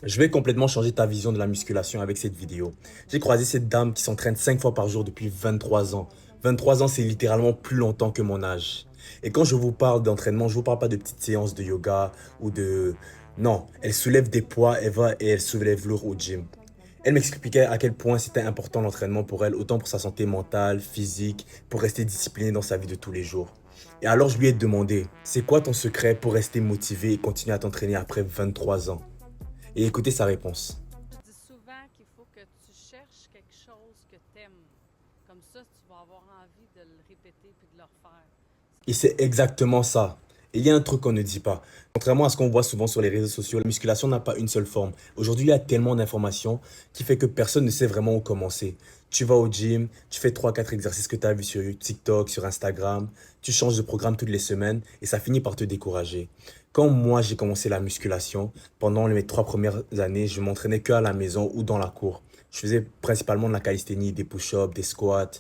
Je vais complètement changer ta vision de la musculation avec cette vidéo. J'ai croisé cette dame qui s'entraîne 5 fois par jour depuis 23 ans. 23 ans, c'est littéralement plus longtemps que mon âge. Et quand je vous parle d'entraînement, je ne vous parle pas de petites séances de yoga ou de... Non, elle soulève des poids, elle va et elle soulève lourd au gym. Elle m'expliquait à quel point c'était important l'entraînement pour elle, autant pour sa santé mentale, physique, pour rester disciplinée dans sa vie de tous les jours. Et alors je lui ai demandé, c'est quoi ton secret pour rester motivé et continuer à t'entraîner après 23 ans? Et écoutez sa réponse. Je dis souvent qu'il faut que tu cherches quelque chose que tu aimes. Comme ça, tu vas avoir envie de le répéter puis de le refaire. Et c'est exactement ça. Et il y a un truc qu'on ne dit pas. Contrairement à ce qu'on voit souvent sur les réseaux sociaux, la musculation n'a pas une seule forme. Aujourd'hui, il y a tellement d'informations qui fait que personne ne sait vraiment où commencer. Tu vas au gym, tu fais trois quatre exercices que tu as vus sur TikTok, sur Instagram, tu changes de programme toutes les semaines et ça finit par te décourager. Quand moi j'ai commencé la musculation, pendant mes 3 premières années, je m'entraînais que à la maison ou dans la cour. Je faisais principalement de la calisthénie, des push-ups, des squats,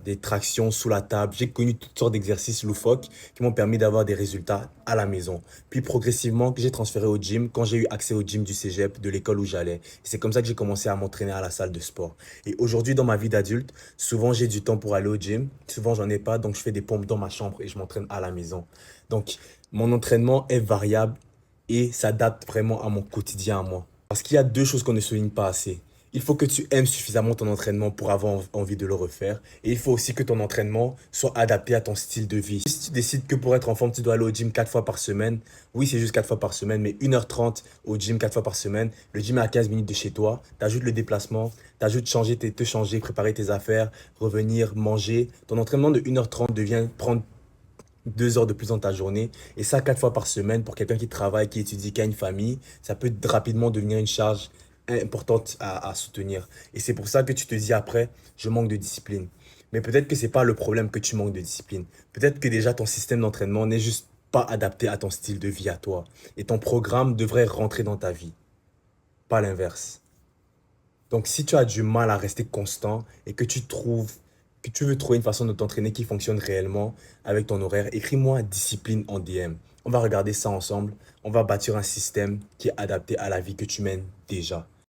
des tractions sous la table. J'ai connu toutes sortes d'exercices loufoques qui m'ont permis d'avoir des résultats à la maison. Puis progressivement, j'ai transféré au gym quand j'ai eu accès au gym du cégep, de l'école où j'allais. C'est comme ça que j'ai commencé à m'entraîner à la salle de sport. Et aujourd'hui, dans ma vie d'adulte, souvent j'ai du temps pour aller au gym. Souvent, j'en ai pas, donc je fais des pompes dans ma chambre et je m'entraîne à la maison. Donc, mon entraînement est variable et s'adapte vraiment à mon quotidien à moi. Parce qu'il y a deux choses qu'on ne souligne pas assez. Il faut que tu aimes suffisamment ton entraînement pour avoir envie de le refaire. Et il faut aussi que ton entraînement soit adapté à ton style de vie. Si tu décides que pour être en forme, tu dois aller au gym 4 fois par semaine, oui, c'est juste 4 fois par semaine, mais 1h30 au gym 4 fois par semaine. Le gym est à 15 minutes de chez toi. Tu ajoutes le déplacement, tu ajoutes te changer, préparer tes affaires, revenir, manger. Ton entraînement de 1h30 devient prendre 2 heures de plus dans ta journée. Et ça, 4 fois par semaine, pour quelqu'un qui travaille, qui étudie, qui a une famille, ça peut rapidement devenir une charge importante à soutenir. Et c'est pour ça que tu te dis après, je manque de discipline. Mais peut-être que c'est pas le problème que tu manques de discipline. Peut-être que déjà ton système d'entraînement n'est juste pas adapté à ton style de vie à toi. Et ton programme devrait rentrer dans ta vie, pas l'inverse. Donc, si tu as du mal à rester constant et que tu veux trouver une façon de t'entraîner qui fonctionne réellement avec ton horaire, écris-moi discipline en DM. On va regarder ça ensemble. On va bâtir un système qui est adapté à la vie que tu mènes déjà.